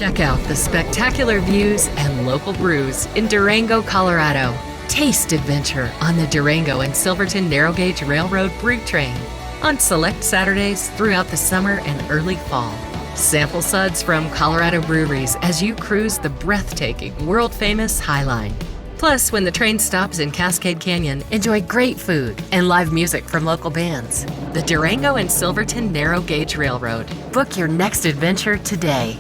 Check out the spectacular views and local brews in Durango, Colorado. Taste adventure on the Durango and Silverton Narrow Gauge Railroad Brew Train on select Saturdays throughout the summer and early fall. Sample suds from Colorado breweries as you cruise the breathtaking, world-famous High Line. Plus, when the train stops in Cascade Canyon, enjoy great food and live music from local bands. The Durango and Silverton Narrow Gauge Railroad. Book your next adventure today.